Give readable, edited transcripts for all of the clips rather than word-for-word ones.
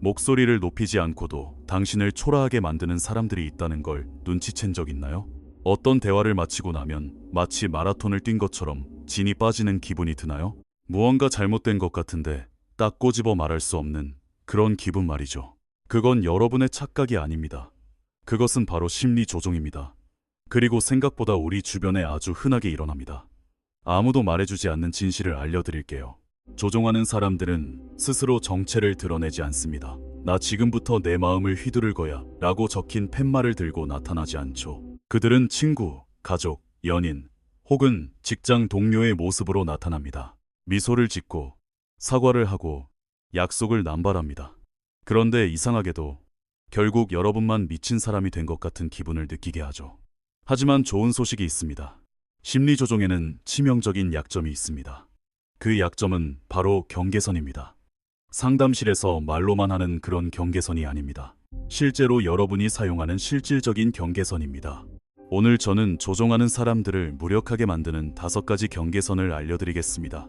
목소리를 높이지 않고도 당신을 초라하게 만드는 사람들이 있다는 걸 눈치챈 적 있나요? 어떤 대화를 마치고 나면 마치 마라톤을 뛴 것처럼 진이 빠지는 기분이 드나요? 무언가 잘못된 것 같은데 딱 꼬집어 말할 수 없는 그런 기분 말이죠. 그건 여러분의 착각이 아닙니다. 그것은 바로 심리 조종입니다. 그리고 생각보다 우리 주변에 아주 흔하게 일어납니다. 아무도 말해주지 않는 진실을 알려드릴게요. 조종하는 사람들은 스스로 정체를 드러내지 않습니다. 나 지금부터 내 마음을 휘두를 거야 라고 적힌 팻말을 들고 나타나지 않죠. 그들은 친구, 가족, 연인 혹은 직장 동료의 모습으로 나타납니다. 미소를 짓고 사과를 하고 약속을 남발합니다. 그런데 이상하게도 결국 여러분만 미친 사람이 된 것 같은 기분을 느끼게 하죠. 하지만 좋은 소식이 있습니다. 심리 조종에는 치명적인 약점이 있습니다. 그 약점은 바로 경계선입니다. 상담실에서 말로만 하는 그런 경계선이 아닙니다. 실제로 여러분이 사용하는 실질적인 경계선입니다. 오늘 저는 조종하는 사람들을 무력하게 만드는 5가지 경계선을 알려드리겠습니다.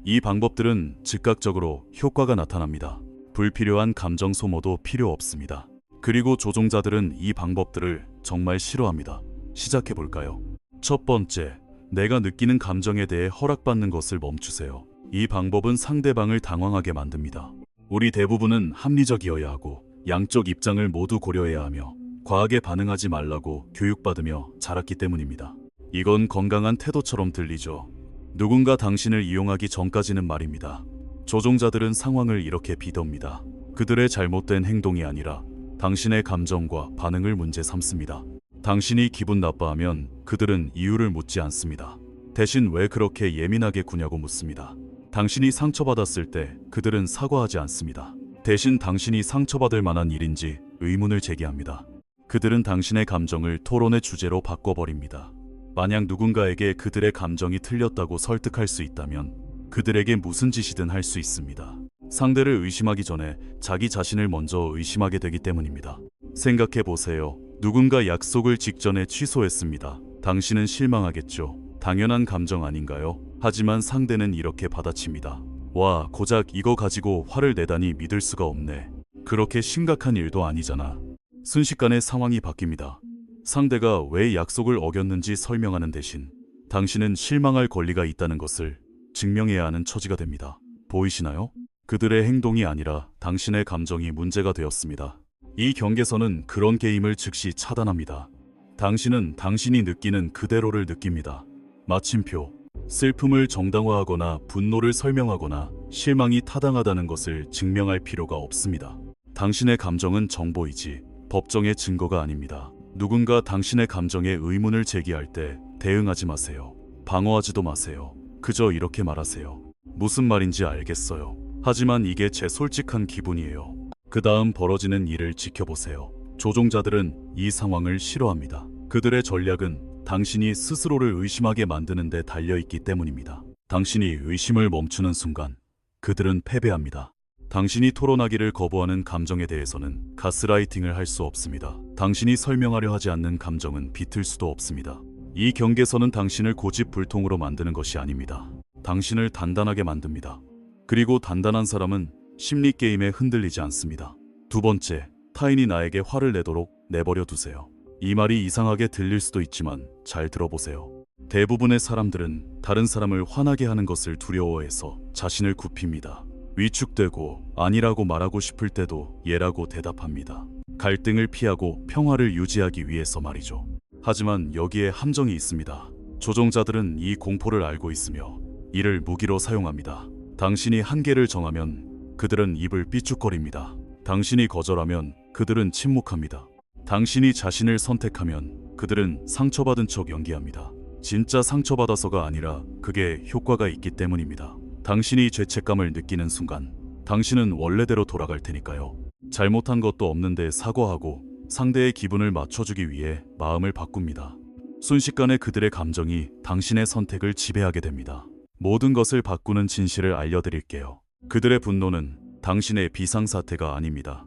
이 방법들은 즉각적으로 효과가 나타납니다. 불필요한 감정 소모도 필요 없습니다. 그리고 조종자들은 이 방법들을 정말 싫어합니다. 시작해볼까요? 첫 번째, 내가 느끼는 감정에 대해 허락받는 것을 멈추세요. 이 방법은 상대방을 당황하게 만듭니다. 우리 대부분은 합리적이어야 하고 양쪽 입장을 모두 고려해야 하며 과하게 반응하지 말라고 교육받으며 자랐기 때문입니다. 이건 건강한 태도처럼 들리죠. 누군가 당신을 이용하기 전까지는 말입니다. 조종자들은 상황을 이렇게 비덥니다. 그들의 잘못된 행동이 아니라 당신의 감정과 반응을 문제 삼습니다. 당신이 기분 나빠하면 그들은 이유를 묻지 않습니다. 대신 왜 그렇게 예민하게 구냐고 묻습니다. 당신이 상처받았을 때 그들은 사과하지 않습니다. 대신 당신이 상처받을 만한 일인지 의문을 제기합니다. 그들은 당신의 감정을 토론의 주제로 바꿔버립니다. 만약 누군가에게 그들의 감정이 틀렸다고 설득할 수 있다면 그들에게 무슨 짓이든 할 수 있습니다. 상대를 의심하기 전에 자기 자신을 먼저 의심하게 되기 때문입니다. 생각해 보세요. 누군가 약속을 직전에 취소했습니다. 당신은 실망하겠죠. 당연한 감정 아닌가요? 하지만 상대는 이렇게 받아칩니다. 와, 고작 이거 가지고 화를 내다니 믿을 수가 없네. 그렇게 심각한 일도 아니잖아. 순식간에 상황이 바뀝니다. 상대가 왜 약속을 어겼는지 설명하는 대신 당신은 실망할 권리가 있다는 것을 증명해야 하는 처지가 됩니다. 보이시나요? 그들의 행동이 아니라 당신의 감정이 문제가 되었습니다. 이 경계선은 그런 게임을 즉시 차단합니다. 당신은 당신이 느끼는 그대로를 느낍니다. 마침표, 슬픔을 정당화하거나 분노를 설명하거나 실망이 타당하다는 것을 증명할 필요가 없습니다. 당신의 감정은 정보이지 법정의 증거가 아닙니다. 누군가 당신의 감정에 의문을 제기할 때 대응하지 마세요. 방어하지도 마세요. 그저 이렇게 말하세요. 무슨 말인지 알겠어요. 하지만 이게 제 솔직한 기분이에요. 그 다음 벌어지는 일을 지켜보세요. 조종자들은 이 상황을 싫어합니다. 그들의 전략은 당신이 스스로를 의심하게 만드는 데 달려있기 때문입니다. 당신이 의심을 멈추는 순간 그들은 패배합니다. 당신이 토론하기를 거부하는 감정에 대해서는 가스라이팅을 할 수 없습니다. 당신이 설명하려 하지 않는 감정은 비틀 수도 없습니다. 이 경계선은 당신을 고집불통으로 만드는 것이 아닙니다. 당신을 단단하게 만듭니다. 그리고 단단한 사람은 심리 게임에 흔들리지 않습니다. 두 번째, 타인이 나에게 화를 내도록 내버려 두세요. 이 말이 이상하게 들릴 수도 있지만 잘 들어보세요. 대부분의 사람들은 다른 사람을 화나게 하는 것을 두려워해서 자신을 굽힙니다. 위축되고 아니라고 말하고 싶을 때도 예라고 대답합니다. 갈등을 피하고 평화를 유지하기 위해서 말이죠. 하지만 여기에 함정이 있습니다. 조종자들은 이 공포를 알고 있으며 이를 무기로 사용합니다. 당신이 한계를 정하면 그들은 입을 삐죽거립니다. 당신이 거절하면 그들은 침묵합니다. 당신이 자신을 선택하면 그들은 상처받은 척 연기합니다. 진짜 상처받아서가 아니라 그게 효과가 있기 때문입니다. 당신이 죄책감을 느끼는 순간 당신은 원래대로 돌아갈 테니까요. 잘못한 것도 없는데 사과하고 상대의 기분을 맞춰주기 위해 마음을 바꿉니다. 순식간에 그들의 감정이 당신의 선택을 지배하게 됩니다. 모든 것을 바꾸는 진실을 알려드릴게요. 그들의 분노는 당신의 비상사태가 아닙니다.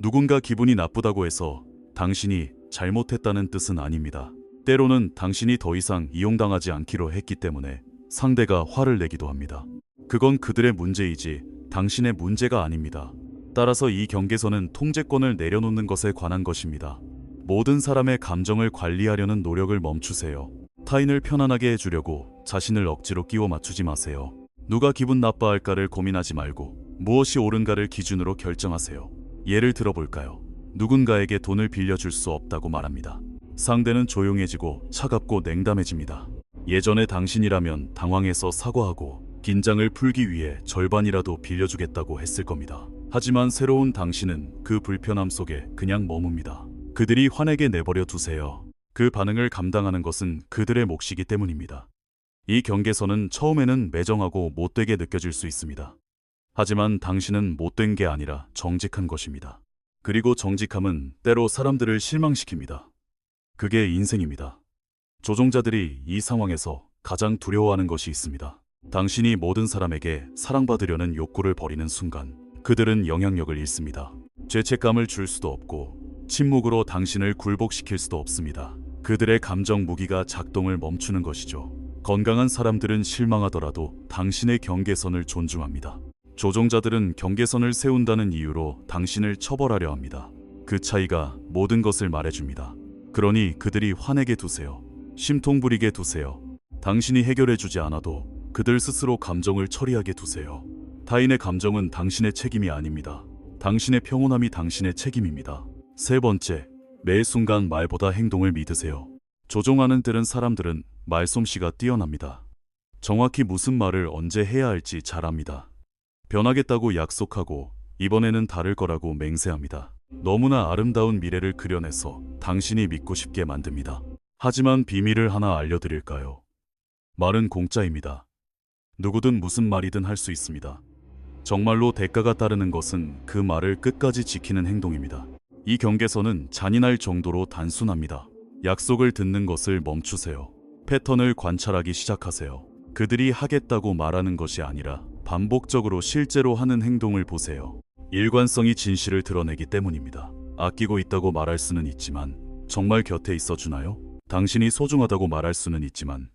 누군가 기분이 나쁘다고 해서 당신이 잘못했다는 뜻은 아닙니다. 때로는 당신이 더 이상 이용당하지 않기로 했기 때문에 상대가 화를 내기도 합니다. 그건 그들의 문제이지 당신의 문제가 아닙니다. 따라서 이 경계선은 통제권을 내려놓는 것에 관한 것입니다. 모든 사람의 감정을 관리하려는 노력을 멈추세요. 타인을 편안하게 해주려고 자신을 억지로 끼워 맞추지 마세요. 누가 기분 나빠할까를 고민하지 말고 무엇이 옳은가를 기준으로 결정하세요. 예를 들어볼까요? 누군가에게 돈을 빌려줄 수 없다고 말합니다. 상대는 조용해지고 차갑고 냉담해집니다. 예전에 당신이라면 당황해서 사과하고 긴장을 풀기 위해 절반이라도 빌려주겠다고 했을 겁니다. 하지만 새로운 당신은 그 불편함 속에 그냥 머뭅니다. 그들이 화내게 내버려 두세요. 그 반응을 감당하는 것은 그들의 몫이기 때문입니다. 이 경계선은 처음에는 매정하고 못되게 느껴질 수 있습니다. 하지만 당신은 못된 게 아니라 정직한 것입니다. 그리고 정직함은 때로 사람들을 실망시킵니다. 그게 인생입니다. 조종자들이 이 상황에서 가장 두려워하는 것이 있습니다. 당신이 모든 사람에게 사랑받으려는 욕구를 버리는 순간 그들은 영향력을 잃습니다. 죄책감을 줄 수도 없고 침묵으로 당신을 굴복시킬 수도 없습니다. 그들의 감정 무기가 작동을 멈추는 것이죠. 건강한 사람들은 실망하더라도 당신의 경계선을 존중합니다. 조종자들은 경계선을 세운다는 이유로 당신을 처벌하려 합니다. 그 차이가 모든 것을 말해줍니다. 그러니 그들이 화내게 두세요. 심통 부리게 두세요. 당신이 해결해주지 않아도 그들 스스로 감정을 처리하게 두세요. 타인의 감정은 당신의 책임이 아닙니다. 당신의 평온함이 당신의 책임입니다. 세 번째, 매 순간 말보다 행동을 믿으세요. 조종하는 때는 사람들은 말솜씨가 뛰어납니다. 정확히 무슨 말을 언제 해야 할지 잘 압니다. 변하겠다고 약속하고 이번에는 다를 거라고 맹세합니다. 너무나 아름다운 미래를 그려내서 당신이 믿고 싶게 만듭니다. 하지만 비밀을 하나 알려드릴까요? 말은 공짜입니다. 누구든 무슨 말이든 할 수 있습니다. 정말로 대가가 따르는 것은 그 말을 끝까지 지키는 행동입니다. 이 경계선은 잔인할 정도로 단순합니다. 약속을 듣는 것을 멈추세요. 패턴을 관찰하기 시작하세요. 그들이 하겠다고 말하는 것이 아니라 반복적으로 실제로 하는 행동을 보세요. 일관성이 진실을 드러내기 때문입니다. 아끼고 있다고 말할 수는 있지만 정말 곁에 있어 주나요? 당신이 소중하다고 말할 수는 있지만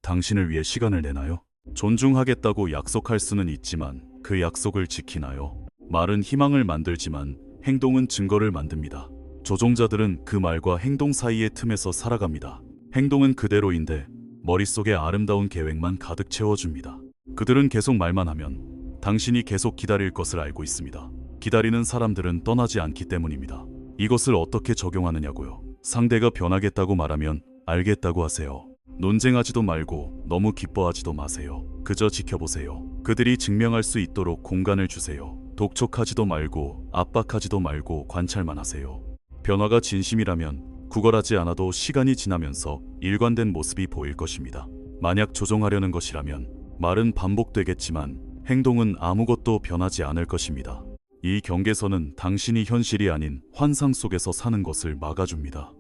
당신을 위해 시간을 내나요? 존중하겠다고 약속할 수는 있지만 그 약속을 지키나요? 말은 희망을 만들지만 행동은 증거를 만듭니다. 조종자들은 그 말과 행동 사이의 틈에서 살아갑니다. 행동은 그대로인데 머릿속에 아름다운 계획만 가득 채워줍니다. 그들은 계속 말만 하면 당신이 계속 기다릴 것을 알고 있습니다. 기다리는 사람들은 떠나지 않기 때문입니다. 이것을 어떻게 적용하느냐고요? 상대가 변하겠다고 말하면 알겠다고 하세요. 논쟁하지도 말고 너무 기뻐하지도 마세요. 그저 지켜보세요. 그들이 증명할 수 있도록 공간을 주세요. 독촉하지도 말고 압박하지도 말고 관찰만 하세요. 변화가 진심이라면 구걸하지 않아도 시간이 지나면서 일관된 모습이 보일 것입니다. 만약 조종하려는 것이라면 말은 반복되겠지만 행동은 아무것도 변하지 않을 것입니다. 이 경계선은 당신이 현실이 아닌 환상 속에서 사는 것을 막아줍니다.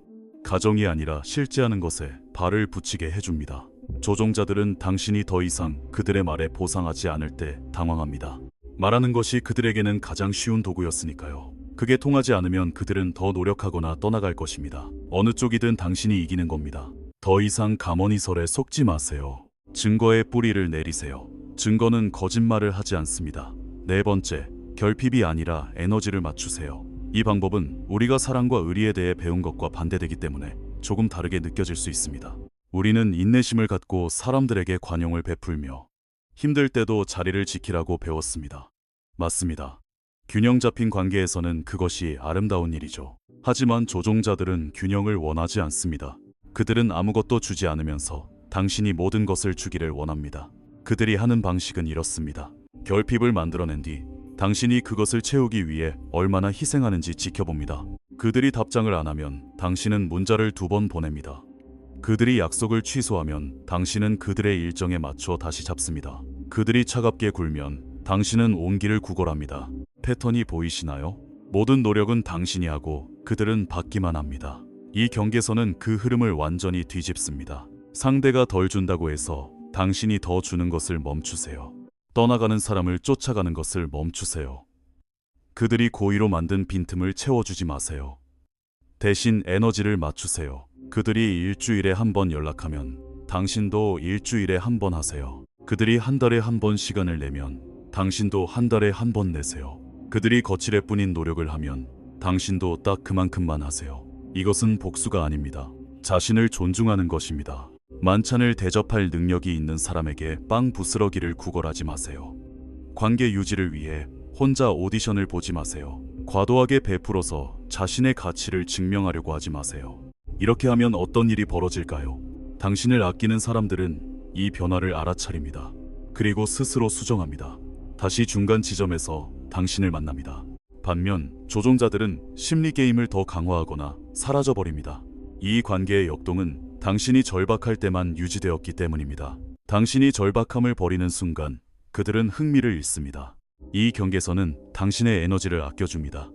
가정이 아니라 실제하는 것에 발을 붙이게 해줍니다. 조종자들은 당신이 더 이상 그들의 말에 보상하지 않을 때 당황합니다. 말하는 것이 그들에게는 가장 쉬운 도구였으니까요. 그게 통하지 않으면 그들은 더 노력하거나 떠나갈 것입니다. 어느 쪽이든 당신이 이기는 겁니다. 더 이상 가머니설에 속지 마세요. 증거의 뿌리를 내리세요. 증거는 거짓말을 하지 않습니다. 네 번째, 결핍이 아니라 에너지를 맞추세요. 이 방법은 우리가 사랑과 의리에 대해 배운 것과 반대되기 때문에 조금 다르게 느껴질 수 있습니다. 우리는 인내심을 갖고 사람들에게 관용을 베풀며 힘들 때도 자리를 지키라고 배웠습니다. 맞습니다. 균형 잡힌 관계에서는 그것이 아름다운 일이죠. 하지만 조종자들은 균형을 원하지 않습니다. 그들은 아무것도 주지 않으면서 당신이 모든 것을 주기를 원합니다. 그들이 하는 방식은 이렇습니다. 결핍을 만들어낸 뒤 당신이 그것을 채우기 위해 얼마나 희생하는지 지켜봅니다. 그들이 답장을 안 하면 당신은 문자를 2번 보냅니다. 그들이 약속을 취소하면 당신은 그들의 일정에 맞춰 다시 잡습니다. 그들이 차갑게 굴면 당신은 온기를 구걸합니다. 패턴이 보이시나요? 모든 노력은 당신이 하고 그들은 받기만 합니다. 이 경계선은 그 흐름을 완전히 뒤집습니다. 상대가 덜 준다고 해서 당신이 더 주는 것을 멈추세요. 떠나가는 사람을 쫓아가는 것을 멈추세요. 그들이 고의로 만든 빈틈을 채워주지 마세요. 대신 에너지를 맞추세요. 그들이 일주일에 한 번 연락하면 당신도 일주일에 한 번 하세요. 그들이 한 달에 한 번 시간을 내면 당신도 한 달에 한 번 내세요. 그들이 거칠애 뿐인 노력을 하면 당신도 딱 그만큼만 하세요. 이것은 복수가 아닙니다. 자신을 존중하는 것입니다. 만찬을 대접할 능력이 있는 사람에게 빵 부스러기를 구걸하지 마세요. 관계 유지를 위해 혼자 오디션을 보지 마세요. 과도하게 베풀어서 자신의 가치를 증명하려고 하지 마세요. 이렇게 하면 어떤 일이 벌어질까요? 당신을 아끼는 사람들은 이 변화를 알아차립니다. 그리고 스스로 수정합니다. 다시 중간 지점에서 당신을 만납니다. 반면 조종자들은 심리 게임을 더 강화하거나 사라져버립니다. 이 관계의 역동은 당신이 절박할 때만 유지되었기 때문입니다. 당신이 절박함을 버리는 순간 그들은 흥미를 잃습니다. 이 경계선은 당신의 에너지를 아껴줍니다.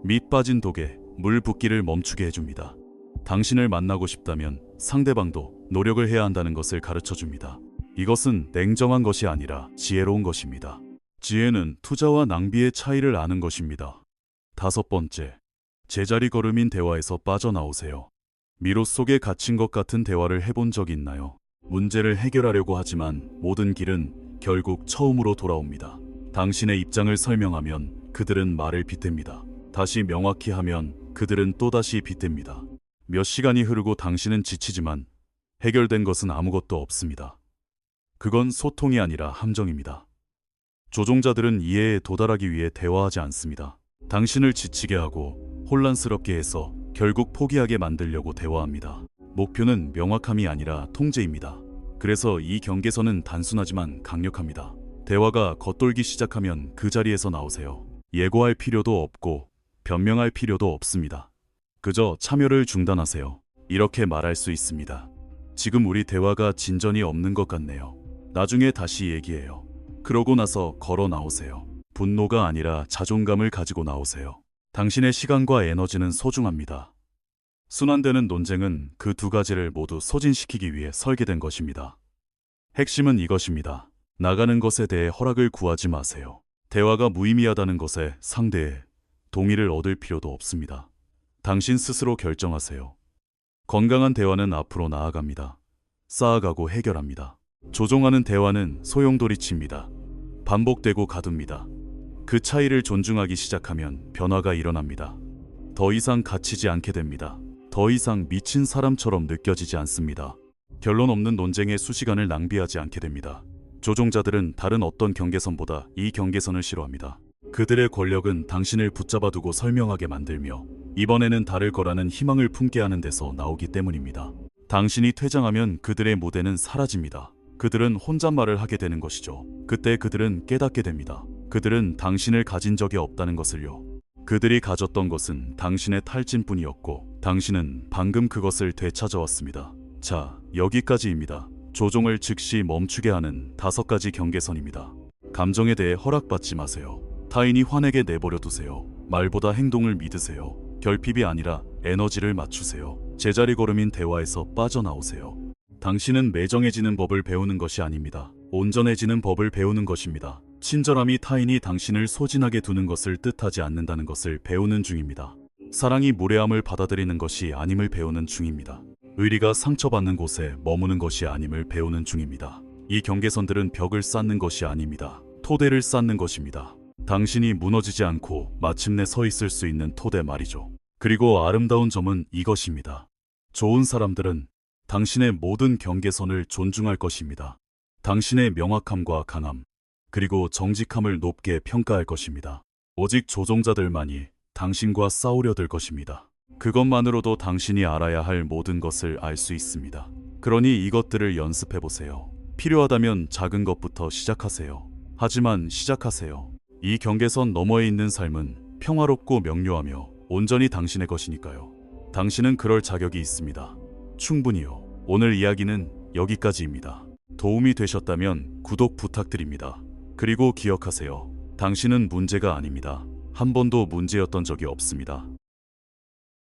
밑 빠진 독에 물 붓기를 멈추게 해줍니다. 당신을 만나고 싶다면 상대방도 노력을 해야 한다는 것을 가르쳐줍니다. 이것은 냉정한 것이 아니라 지혜로운 것입니다. 지혜는 투자와 낭비의 차이를 아는 것입니다. 5번째, 제자리 걸음인 대화에서 빠져나오세요. 미로 속에 갇힌 것 같은 대화를 해본 적 있나요? 문제를 해결하려고 하지만 모든 길은 결국 처음으로 돌아옵니다. 당신의 입장을 설명하면 그들은 말을 빗댑니다. 다시 명확히 하면 그들은 또다시 빗댑니다. 몇 시간이 흐르고 당신은 지치지만 해결된 것은 아무것도 없습니다. 그건 소통이 아니라 함정입니다. 조종자들은 이해에 도달하기 위해 대화하지 않습니다. 당신을 지치게 하고 혼란스럽게 해서 결국 포기하게 만들려고 대화합니다. 목표는 명확함이 아니라 통제입니다. 그래서 이 경계선은 단순하지만 강력합니다. 대화가 겉돌기 시작하면 그 자리에서 나오세요. 예고할 필요도 없고 변명할 필요도 없습니다. 그저 참여를 중단하세요. 이렇게 말할 수 있습니다. 지금 우리 대화가 진전이 없는 것 같네요. 나중에 다시 얘기해요. 그러고 나서 걸어 나오세요. 분노가 아니라 자존감을 가지고 나오세요. 당신의 시간과 에너지는 소중합니다. 순환되는 논쟁은 그 두 가지를 모두 소진시키기 위해 설계된 것입니다. 핵심은 이것입니다. 나가는 것에 대해 허락을 구하지 마세요. 대화가 무의미하다는 것에 상대의 동의를 얻을 필요도 없습니다. 당신 스스로 결정하세요. 건강한 대화는 앞으로 나아갑니다. 쌓아가고 해결합니다. 조종하는 대화는 소용돌이칩니다. 반복되고 가둡니다. 그 차이를 존중하기 시작하면 변화가 일어납니다. 더 이상 갇히지 않게 됩니다. 더 이상 미친 사람처럼 느껴지지 않습니다. 결론 없는 논쟁에 수시간을 낭비하지 않게 됩니다. 조종자들은 다른 어떤 경계선보다 이 경계선을 싫어합니다. 그들의 권력은 당신을 붙잡아두고 설명하게 만들며 이번에는 다를 거라는 희망을 품게 하는 데서 나오기 때문입니다. 당신이 퇴장하면 그들의 무대는 사라집니다. 그들은 혼잣말을 하게 되는 것이죠. 그때 그들은 깨닫게 됩니다. 그들은 당신을 가진 적이 없다는 것을요. 그들이 가졌던 것은 당신의 탈진뿐이었고 당신은 방금 그것을 되찾아왔습니다. 자, 여기까지입니다. 조종을 즉시 멈추게 하는 5가지 경계선입니다. 감정에 대해 허락받지 마세요. 타인이 화내게 내버려 두세요. 말보다 행동을 믿으세요. 결핍이 아니라 에너지를 맞추세요. 제자리 걸음인 대화에서 빠져나오세요. 당신은 매정해지는 법을 배우는 것이 아닙니다. 온전해지는 법을 배우는 것입니다. 친절함이 타인이 당신을 소진하게 두는 것을 뜻하지 않는다는 것을 배우는 중입니다. 사랑이 무례함을 받아들이는 것이 아님을 배우는 중입니다. 의리가 상처받는 곳에 머무는 것이 아님을 배우는 중입니다. 이 경계선들은 벽을 쌓는 것이 아닙니다. 토대를 쌓는 것입니다. 당신이 무너지지 않고 마침내 서 있을 수 있는 토대 말이죠. 그리고 아름다운 점은 이것입니다. 좋은 사람들은 당신의 모든 경계선을 존중할 것입니다. 당신의 명확함과 강함, 그리고 정직함을 높게 평가할 것입니다. 오직 조종자들만이 당신과 싸우려 들 것입니다. 그것만으로도 당신이 알아야 할 모든 것을 알 수 있습니다. 그러니 이것들을 연습해 보세요. 필요하다면 작은 것부터 시작하세요. 하지만 시작하세요. 이 경계선 너머에 있는 삶은 평화롭고 명료하며 온전히 당신의 것이니까요. 당신은 그럴 자격이 있습니다. 충분히요. 오늘 이야기는 여기까지입니다. 도움이 되셨다면 구독 부탁드립니다. 그리고 기억하세요. 당신은 문제가 아닙니다. 한 번도 문제였던 적이 없습니다.